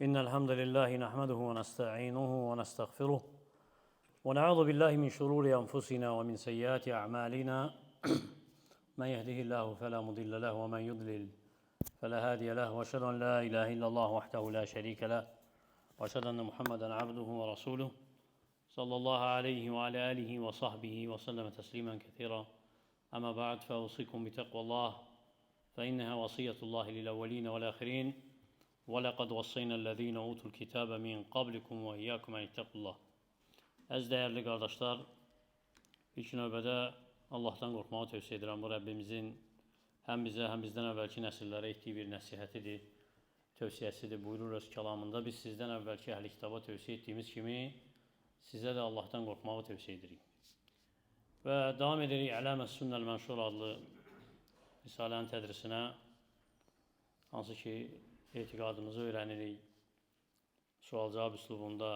إن الحمد لله نحمده ونستعينه ونستغفره ونعوذ بالله من شرور أنفسنا ومن سيئات أعمالنا من يهده الله فلا مضل له ومن يضلل فلا هادي له وأشهد أن لا إله إلا الله وحده لا شريك له وأشهد أن محمدا عبده ورسوله صلى الله عليه وعلى آله وصحبه وسلم تسليما كثيرا أما بعد فأوصيكم بتقوى الله فإنها وصية الله للأولين والآخرين وَلَقَدْ وَصَّيْنَا الَّذ۪ينَ اُوتُوا الْكِتَابَ مِنْ قَبْلِكُمْ وَاِيَّاكُمْ اَنْ اتَّقُوا اللّٰهِ. Əziz dəyərli qardaşlar, ilk növbədə Allahdan qorxmağı tövsiyə edirəm. Bu Rəbbimizin həm bizə, həm bizdən əvvəlki nəsillərə etdiyi bir nəsihətidir, tövsiyəsidir. Buyurur öz kəlamında, biz sizdən əvvəlki əhl-i kitaba tövsiyə etdiyimiz kimi sizə də Allahdan qorxmağı tövsiyə edirik. Və davam edirik Ələməs Sünnəl Mənşur adlı Risalənin tədrisinə, hansı ki etiqadımızı öyrənirik. Sual-cavab üslubunda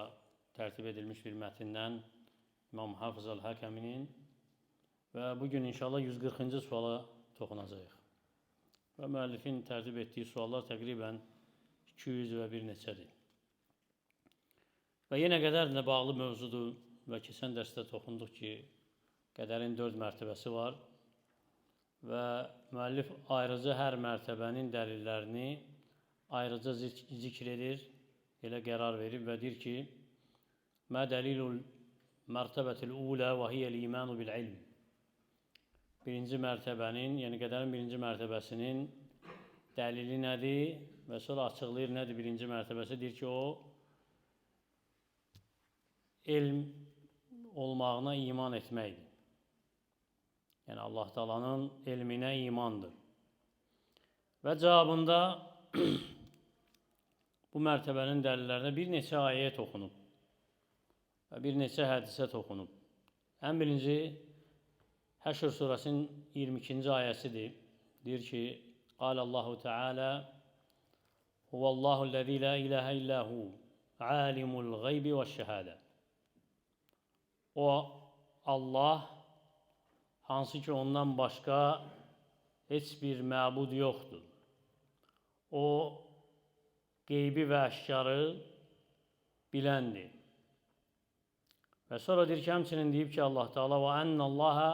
tərtib edilmiş bir mətndən İmam Hafız Əl-Həkəminin və bugün inşallah 140-cı suala toxunacağıq. Və müəllifin tərtib etdiyi suallar təqribən 200 və bir neçədir. Və yenə qədərlə bağlı mövzudur və keçən dərsdə toxunduq ki, qədərin 4 mərtəbəsi var və müəllif ayrıca hər mərtəbənin dəlillərini ayrıca zikr edir, elə qərar verib və deyir ki, Mə dəlilul mərtəbətil ulə və hiyəl imanu bil ilm. Birinci mərtəbənin, yəni qədərin birinci mərtəbəsinin dəlili nədir və sonra açıqlayır nədir birinci mərtəbəsi. Deyir ki, o elm olmağına iman etməkdir. Yəni Allah Taala'nın elminə imandır. Və cavabında bu mərtəbənin dəlillərinə bir neçə ayə toxunub və bir neçə hədisə toxunub. Ən birinci Həşr surəsinin 22-ci ayəsidir. Deyir ki, Qalallahu Teala Huvallahu-ləzi la ilahə illəhu alimul qeybi və şəhadə. O Allah, hansı ki ondan başqa heç bir məbud yoxdur. O qeybi və əşkarı biləndir. Və sonra deyir ki, həmçinin deyib ki, Allah Teala və ənəllaha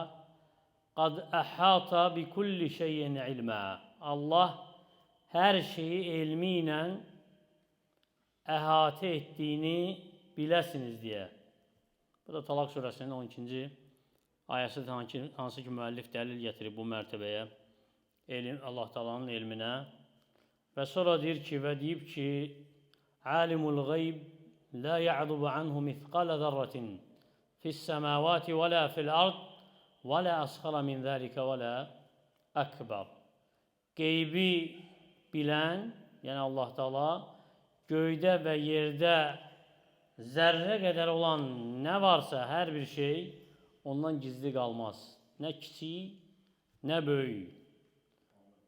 qad əhata bi kulli şeyin ilmə. Allah hər şeyi elmi ilə əhatə etdiyini biləsiniz deyə. Bu da Talaq surəsinin 12-ci ayəsidir, hansı ki müəllif dəlil gətirib bu mərtəbəyə, Allah Teala'nın elminə. Və sonra deyir ki, və deyib ki, Alimul qeyb la ya'dubu anhu mithqala zarratin fis-semavati və la fil-ard və la asğara min zəlikə və la əkbar. Qeybi bilən, yəni Allah Teala, göydə və yerdə zərrə qədər olan nə varsa hər bir şey ondan gizli qalmaz. Nə kiçik, nə böyük.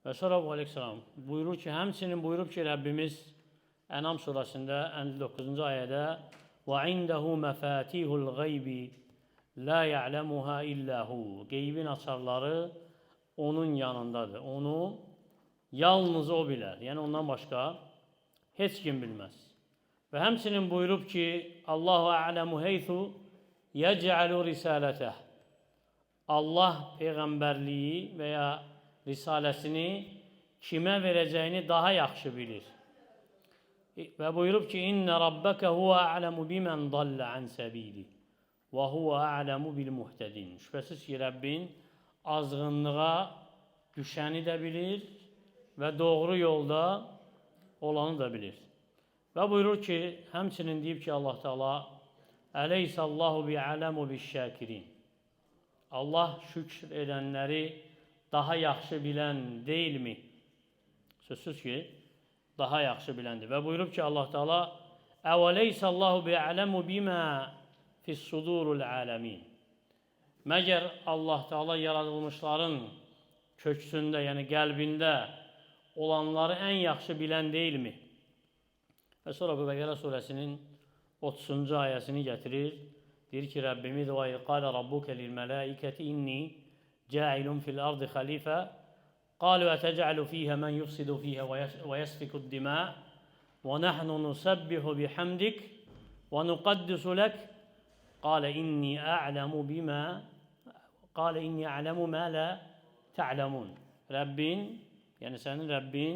Və sonra buyurur ki, həmçinin buyurub ki, Rəbbimiz Ənam surəsində 59-cu ayədə وَعِنْدَهُ مَفَاتِيهُ الْغَيْبِ لَا يَعْلَمُهَا إِلَّا هُ. Qeybin açarları onun yanındadır. Onu yalnız o bilər. Yəni ondan başqa heç kim bilməz. Və həmçinin buyurub ki, Allahu a'lemu heythu yec'alu risalətəh. Allah peyğəmbərliyi və ya risaləsini kimə verəcəyini daha yaxşı bilir. Və buyurub ki, İnnə rabbəkə huvə a'ləmu bimən dallə ən səbili və huvə a'ləmu bil muhtədin. Şübhəsiz ki, Rəbbin azğınlığa düşəni də bilir və doğru yolda olanı da bilir. Və buyurur ki, həmçinin deyib ki, Allah Teala Əleyhissallahu bi'ələmu bi'şşəkirin. Allah şükr edənləri daha yaxşı bilən deyilmi? Sözsüz ki, daha yaxşı biləndir. Və buyurub ki, Allah Teala Əvəleyhissallahu bi'ələmu bimə fis-sudurul aləmin. Məgər Allah Teala yaradılmışların köksündə, yəni qəlbində olanları ən yaxşı bilən deyilmi? Və sonra bu Bəqərə surəsinin 30-cu ayəsini gətirir. Deyir ki, Rəbbimiz və qalə rabbukə lil-mələikəti inni ca'ilun fil-ardı xəlifə قالوا أتجعل فيها من يفسد فيها ويسفك الدماء وَنَحْنُ نُسَبِّحُ بِحَمْدِكَ وَنُقَدِّسُ لَكَ قَالَ إِنِّي أَعْلَمُ مَا لَا تَعْلَمُونَ. Rəbbin, yəni sənin Rəbbin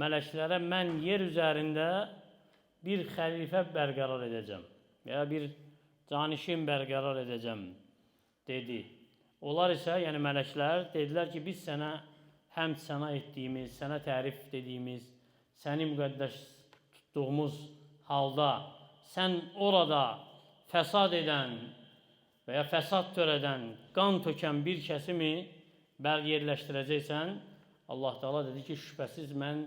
mələklərə mən yer üzərində bir xəlifə bərqərar edəcəm veya bir canişin bərqərar edəcəm dedi. Onlar isə, yəni mələklər dedilər ki, biz sənə həmd səna etdiyimiz, sənə tərif dediyimiz, səni müqəddəs tutduğumuz halda sən orada fəsad edən və ya fəsad törədən, qan tökən bir kəsimi yerləşdirəcəksən. Allah Teala dedi ki, şübhəsiz mən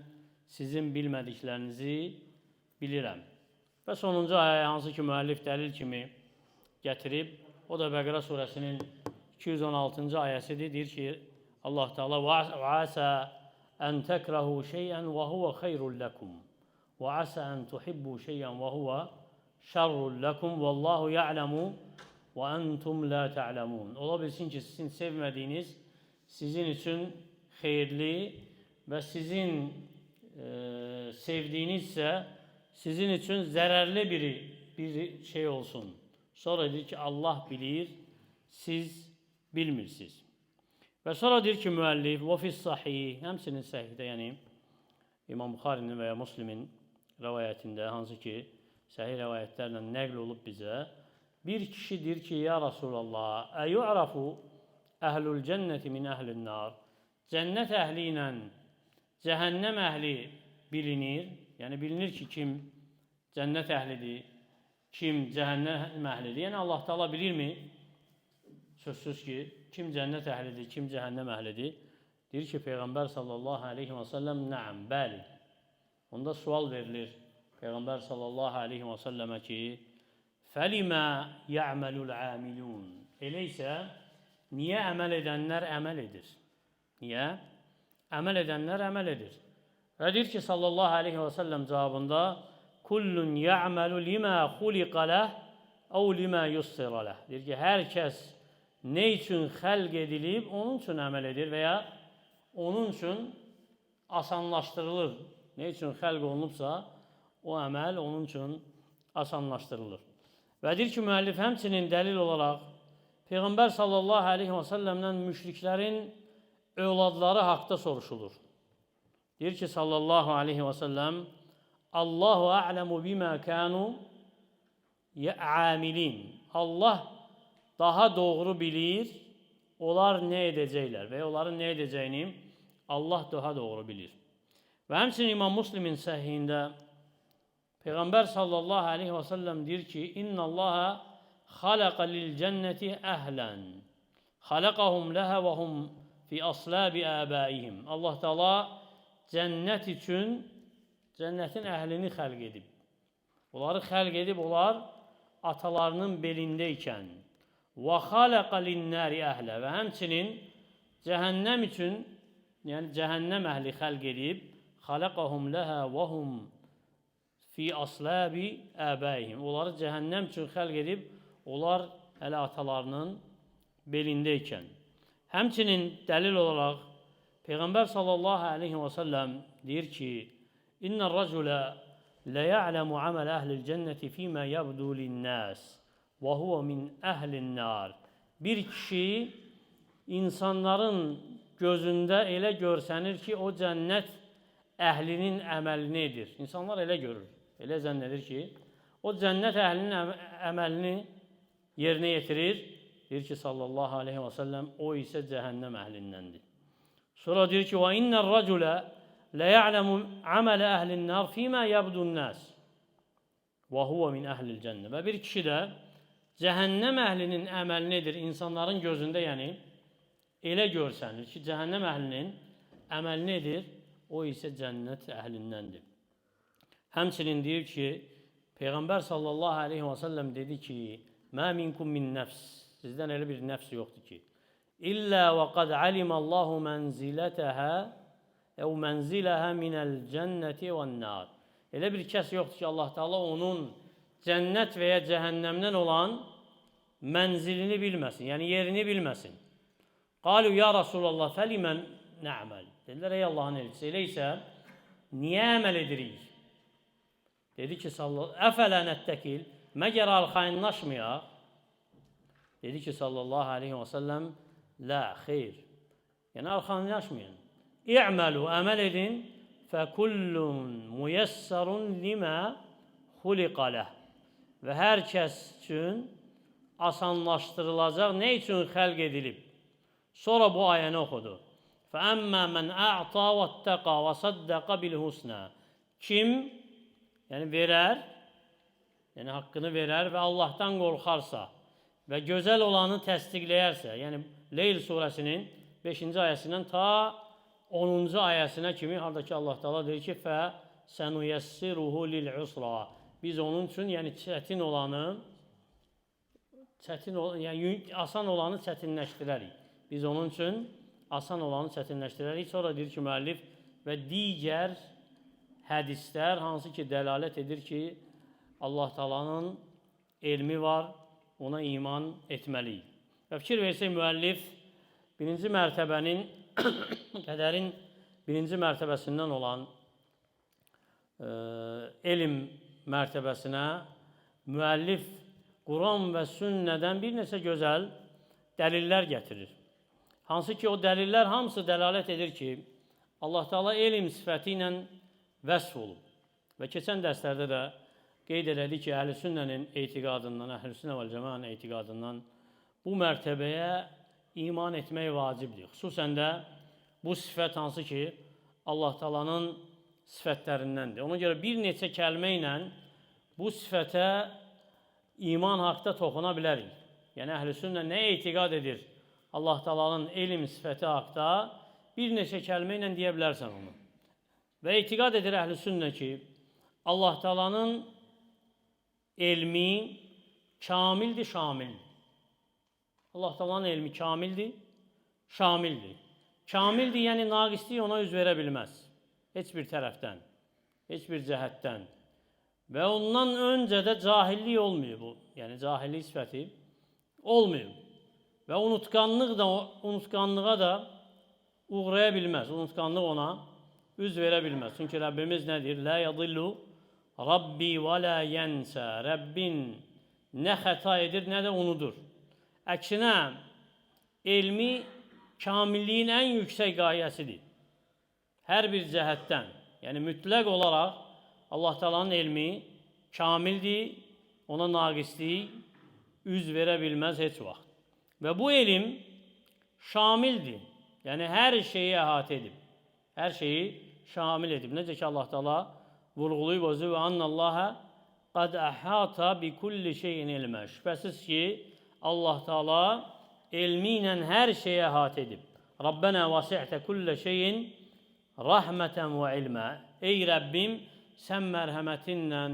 sizin bilmədiklərinizi bilirəm. Və sonuncu ayə, hansı ki müəllif dəlil kimi gətirib, o da Bəqərə surəsinin 216-cı ayəsidir. Deyir ki, Allah Teala وَعَسَى أَنْ تَكْرَهُوا شَيْئًا وَهُوَ خَيْرٌ لَكُمْ وَعَسَى أَنْ تُحِبُّوا شَيْئًا وَهُوَ شَرٌ لَكُمْ وَاللّٰهُ يَعْلَمُ وَأَنْتُمْ لَا تَعْلَمُونَ. Ola bilsin ki, sizin sevmədiyiniz sizin üçün xeyirli və sizin sevdiyiniz isə sizin üçün zərərli bir şey olsun. Sonra deyir ki, Allah bilir, siz bilmirsiniz. Və sonra deyir ki, müəllif, وَفِي الصَّحِيهِ, həmsinin səhihdə, yəni İmam Buxarinin və ya Müslimin rəvayətində, hansı ki, səhih rəvayətlərlə nəql olub bizə, bir kişi deyir ki, ya Rasulallah, əyyu'rafu əhlül cənnəti min əhlin nar, cənnət əhli ilə cəhənnəm əhli bilinir, yəni bilinir ki, kim cənnət əhlidir, kim cəhənnəm əhlidir. Yəni Allah Teala bilirmi? Sözsüz ki, kim cənnət əhlidir, kim cəhənnəm əhlidir. Deyir ki, Peyğəmbər sallallahu aleyhi və səlləm, nəəm, bəli. Onda sual verilir Peyğəmbər sallallahu aleyhi və səlləmə ki, fəlimə ya'məlul amilun. Elə isə, niyə əməl edənlər əməl edir? Niyə? Əməl edənlər əməl edir. Və deyir ki, sallallahu aleyhi və səlləm cavabında, kullun ya'məlu limə xuliqə ləh, əv limə yussirə ləh. Deyir ki, hər kəs nə üçün xəlq edilib, onun üçün əməl edir və ya onun üçün asanlaşdırılır. Nə üçün xəlq olunubsa, o əməl onun üçün asanlaşdırılır. Və deyir ki, müəllif həmçinin dəlil olaraq Peyğəmbər sallallahu aleyhi və səlləmdən müşriklərin övladları haqda soruşulur. Deyir ki, sallallahu aleyhi və səlləm, Allahu a'ləmu bimə kənu amilin. Allah daha doğru bilir, onlar nə edəcəklər və onların nə edəcəyini Allah daha doğru bilir. Və həmçinin İmam Müslimin səhihində Peyğəmbər sallallahu aleyhi və səlləm deyir ki, İnna Allaha xaləqə lil cənnəti əhlən, xaləqəhum ləhə və hum fi aslabi əbəihim. Allah Teala cənnət üçün cənnətin əhlini xəlq edib. Onları xəlq edib, onlar atalarının belindəykən. Və xaləqə linnəri əhlə. Və həmçinin cəhənnəm üçün, yəni cəhənnəm əhli xəlq edib, xaləqəhum ləhə və hum fi aslabi əbəihim. Onları cəhənnəm üçün xəlq edib, onlar hələ atalarının belindəykən. Həmçinin dəlil olaraq Peyğəmbər sallallahu aleyhi və səlləm deyir ki, İnnər rəculə lə ya'ləmu aməl əhlil cənnəti fīmə yəbdu linnəs və huvə min əhlin nar. Bir kişi insanların gözündə elə görsənir ki, o cənnət əhlinin əməlini edir. İnsanlar elə görür, elə zənn edir ki, o cənnət əhlinin əməlini yerinə yetirir. Deyir ki, sallallahu aleyhi və səlləm, o isə cəhənnəm əhlindəndir. Sonra deyir ki, və innər rəculə lə ya'ləmu amələ əhlin nar fīmə yəbdun nəs və huvə min əhlil cənnə. Və bir kişi də cəhənnəm əhlinin əməlini edir, insanların gözündə, yəni elə görsənir ki, cəhənnəm əhlinin əməlini edir, o isə cənnət əhlindəndir. Həmçinin deyir ki, Peyğəmbər sallallahu aleyhi və səlləm dedi ki, mə minkum min nəfs, sizdən elə bir nəfs yoxdur ki, illə və qad alimallahu mənzilətəhə əv mənziləhə minəl cənnəti və nar. Elə bir kəs yoxdur ki, Allah Teala onun cənnət və ya cəhənnəmdən olan mənzilini bilməsin, yəni yerini bilməsin. Qalu ya Rasulallah, fəlimən nə'məl. Dedilər, ey Allahın elçisi, elə isə niyə əməl edirik? Dedi ki əfələ nəttəkil, məgər arxayınlaşmayaq? Dedi ki sallallahu aleyhi və səlləm, la, xeyr. Yəni arxayınlaşmayın. İ'məlu, əməl edin, fəkullun müyəssərun limə xuliqaləh. Və hər kəs üçün asanlaşdırılacaq, nə üçün xəlq edilib? Sonra bu ayəni oxudu. فَأَمَّا مَنْ أَعْطَى وَاتَّقَى وَصَدَّقَ بِالْحُسْنَى. Kim, yəni verər, yəni haqqını verər və Allahdan qorxarsa və gözəl olanı təsdiqləyərsə, yəni Leyl surəsinin 5-ci ayəsindən ta 10-cu ayəsinə kimi, haradakı Allah Teala deyir ki, فَسَنُيَسِّرُهُ لِلْعُسْرَى. Biz onun üçün, yəni çətin olanı, yəni asan olanı çətinləşdirərik. Biz onun üçün asan olanı çətinləşdirərik. Sonra deyir ki, müəllif və digər hədislər, hansı ki, dəlalət edir ki, Allah Taala'nın elmi var, ona iman etməliyik. Və fikir versək, müəllif birinci mərtəbənin, qədərin birinci mərtəbəsindən olan elm mərtəbəsinə müəllif Quran və sünnədən bir neçə gözəl dəlillər gətirir. Hansı ki, o dəlillər hamısı dəlalət edir ki, Allah Teala elm sifəti ilə vəsf olub. Və keçən dərslərdə də qeyd elədik ki, Əhl-i Sünnənin etiqadından, Əhl-i Sünnə vəl Cəmaənin etiqadından bu mərtəbəyə iman etmək vacibdir. Xüsusən də bu sifət hansı ki, Allah Teala'nın sifətlərindəndir. Ona görə bir neçə kəlmə ilə bu sifətə iman haqda toxuna bilərik. Yəni, Əhl-i Sünnə nə etiqad edir Allah Teala'nın elm sifəti haqda bir neçə kəlmə ilə deyə bilərsən onu. Və etiqad edir Əhl-i Sünnə ki, Allah Teala'nın elmi kamildir, şamildir. Allah Teala'nın elmi kamildir, şamildir. Kamildir, yəni naqislik ona üz verə bilməz. Heç bir tərəfdən, heç bir cəhətdən. Və ondan öncə də cahillik olmuyor bu. Yəni cahillik sifəti olmuyor. Və unutqanlığa da uğraya bilməz. Unutqanlıq ona üz verə bilməz. Çünki Rəbbimiz nədir? Lə yadillu Rabbi və lə yənsə. Rəbbin nə xəta edir, nə də unudur. Əksinə, elmi kamilliyin ən yüksək qayəsidir. Hər bir cəhətdən, yəni mütləq olaraq Allah Teala'nın elmi kamildir, ona naqislik üz verə bilməz heç vaxt. Və bu elm şamildir, yəni hər şeyi əhatə edib, hər şeyi şamil edib. Necə ki Allah Teala vurğulayıb özü və annallahə qad əhata bi kulli şeyin ilmə. Şübhəsiz ki, Allah Teala elmi ilə hər şeyi əhatə edib. Rabbənə vəsi'tə kulli şeyin rəhmətən və ilmə. Ey Rəbbim, sən mərhəmətinlə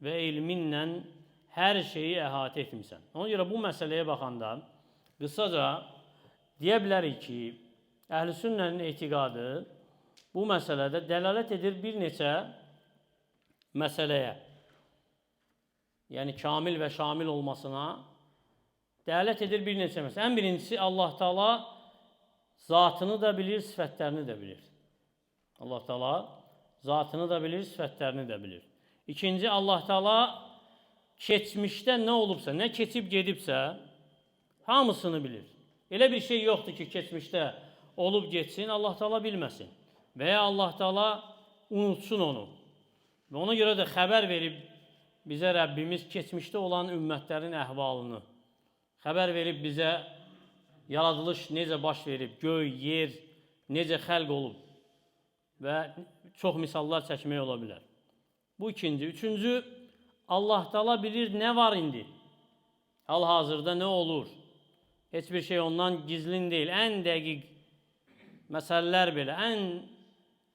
və ilminlə hər şeyi əhatə etmirsən. Ona görə bu məsələyə baxanda qısaca deyə bilərik ki, Əhl-i Sünnənin etiqadı bu məsələdə dəlalət edir bir neçə məsələyə. Yəni kamil və şamil olmasına dəlalət edir bir neçə məsələ. Ən birincisi, Allah Teala zatını da bilir, sifətlərini də bilir. Allah Teala zatını da bilir, sifətlərini də bilir. İkinci, Allah Teala keçmişdə nə olubsa, nə keçib gedibsə, hamısını bilir. Elə bir şey yoxdur ki, keçmişdə olub geçsin, Allah Teala bilməsin. Və ya Allah Teala unutsun onu. Və ona görə də xəbər verib bizə Rəbbimiz keçmişdə olan ümmətlərin əhvalını, xəbər verib bizə yaradılış necə baş verib, göy, yer, necə xəlq olub və çox misallar çəkmək ola bilər. Bu ikinci. Üçüncü, Allah Teala bilir nə var indi. Hal-hazırda nə olur? Heç bir şey ondan gizlin deyil. Ən dəqiq məsələlər belə, ən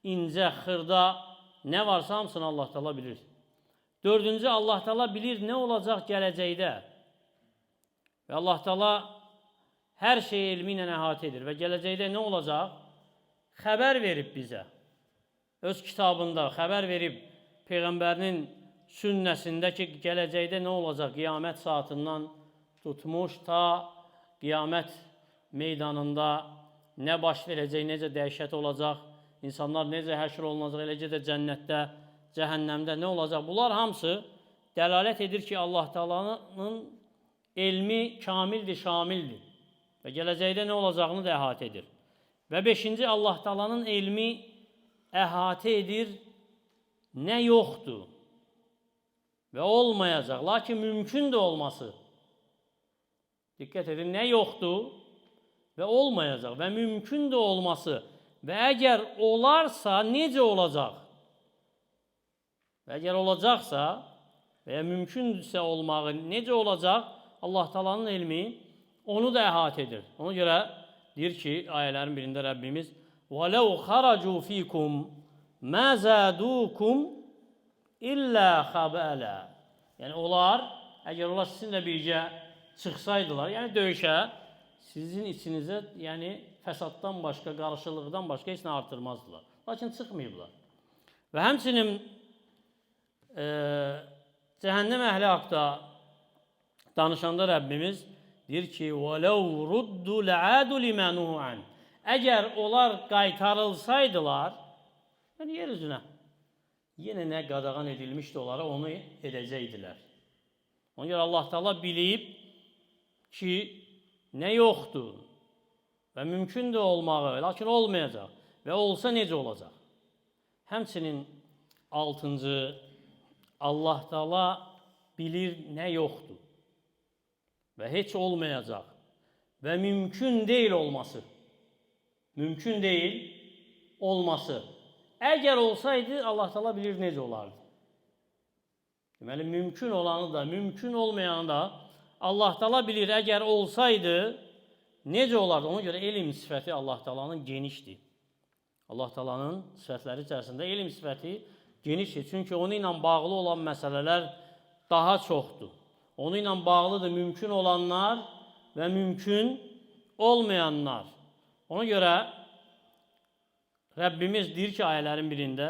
incə, xırda nə varsa hamısını Allah Teala bilir. Dördüncü, Allah Teala bilir nə olacaq gələcəkdə. Və Allah Teala hər şeyi elmi ilə əhatə edir və gələcəkdə nə olacaq? Xəbər verib bizə. Öz kitabında xəbər verib Peyğəmbərinin sünnəsində ki, gələcəkdə nə olacaq? Qiyamət saatından tutmuş ta qiyamət meydanında nə baş verəcək, necə dəhşət olacaq, insanlar necə həşr olunacaq, eləcə də cənnətdə cəhənnəmdə nə olacaq? Bunlar hamısı dəlalət edir ki, Allah Taala'nın elmi kamildir, şamildir. Və gələcəkdə nə olacağını da əhatə edir. Və 5-ci, Allah Taala'nın elmi əhatə edir nə yoxdur və olmayacaq, lakin mümkün də olması. Diqqət edin, nə yoxdur və olmayacaq və mümkün də olması və əgər olarsa necə olacaq? Və əgər olacaqsa və ya mümkünsə olmağı necə olacaq? Allah Taala'nın elmi onu da əhatə edir. Ona görə deyir ki, ayələrin birində Rəbbimiz وَلَوْ خَرَجُوا فِيكُمْ مَا زَادُوكُمْ إِلَّا خَبَالًا. Yəni onlar, əgər onlar sizinlə birgə çıxsaydılar, yəni döyüşə, sizin içinizə, yəni fəsaddan başqa, qarşılıqdan başqa heç nə artırmazdılar. Lakin çıxmayıblar. Və həmçinin cəhənnəm əhli haqda danışanda Rəbbimiz deyir ki, وَلَوْ رُدُّوا لَعَادُوا لِمَا نُهُوا عَنْهُ. Əgər onlar qaytarılsaydılar, yəni yer üzünə, yenə nə qadağan edilmişdi onlara, onu edəcəkdilər. Ona görə Allah Taala bilib ki, nə yoxdur və mümkün də olmağı, lakin olmayacaq və olsa necə olacaq? Həmçinin 6-cı, Allah Taala bilir nə yoxdur və heç olmayacaq və mümkün deyil olması. Mümkün deyil olması. Əgər olsaydı, Allah Taala bilir necə olardı. Deməli, mümkün olanı da, mümkün olmayanı da Allah Taala bilir. Əgər olsaydı, necə olardı? Ona görə elm sifəti Allah Taala'nın genişdir. Allah Taala'nın sifətləri içərisində elm sifəti genişdir. Çünki onu ilə bağlı olan məsələlər daha çoxdur. Onu ilə bağlıdır mümkün olanlar və mümkün olmayanlar. Ona görə Rəbbimiz deyir ki, ayələrin birində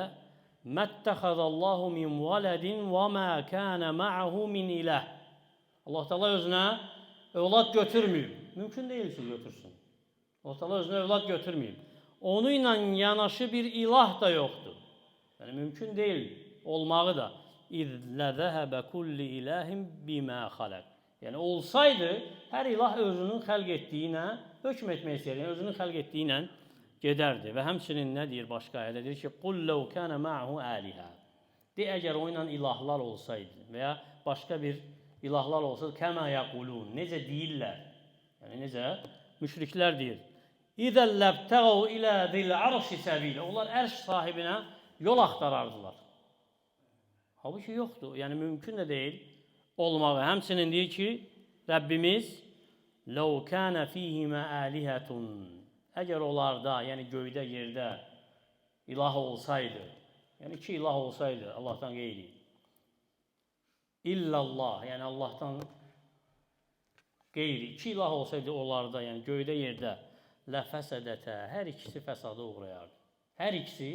Məttəxəzəllahu min vələdin və mə kənə mə'hu min iləh. Allah Taala özünə övlad götürməyib. Mümkün deyil ki, götürsün. Allah Taala özünə övlad götürməyib. Onu ilə yanaşı bir ilah da yoxdur. Yəni, mümkün deyil olmağı da. İz ləzəhəbə kulli iləhim bimə xaləq. Yəni, olsaydı, hər ilah özünün xəlq etdiyinə hökm etmək istəyir. Yəni, özünün xəlq etdiyinə gedərdi. Və həmçinin nə deyir başqa ayədə? Deyir ki, قُلْ لَوْ كَانَ مَعْهُ آلِهَا. De, əgər o ilə ilahlar olsaydı və ya başqa bir ilahlar olsaydı, كَمَا يَقُولُونَ. Necə deyirlər? Yəni, necə? Müşriklər deyir. اِذَا لَبْتَغَوْا إِلَى ذِي الْعَرْشِ سَبِيلًا. Onlar ərş sahibinə yol axtarardılar. Halbuki yoxdur. Yəni, mümkün də deyil olmağı. Həmçinin deyir ki, Rəbbimiz لَوْ كَانَ فِيهِمَا آلِهَةٌ. Əgər onlarda, yəni göydə, yerdə ilah olsaydı, yəni iki ilah olsaydı, Allahdan qeyri, illallah, yəni Allahdan qeyri, iki ilah olsaydı onlarda, yəni göydə, yerdə, ləfəsədətə, hər ikisi fəsada uğrayardı. Hər ikisi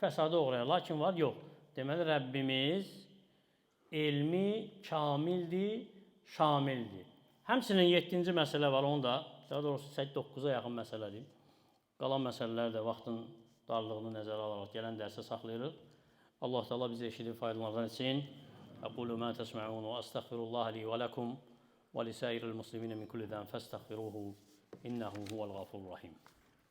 fəsada uğrayar, lakin var, yox. Deməli, Rəbbimiz elmi kamildir, şamildir. Həmçinin 7-ci məsələ var, onu da, daha doğrusu 9-a yaxın məsələdir. Qalan məsələlər də vaxtın darlığını nəzərə alaraq gələn dərsə saxlayırıq. Allah Teala bizi eşidib faydalardan etsin. Aqulu ma tesma'un və estəğfirullah li və lakum və li sairil muslimin min kulli zəm fəstəğfiruhu innehu huvel gafurur rahim.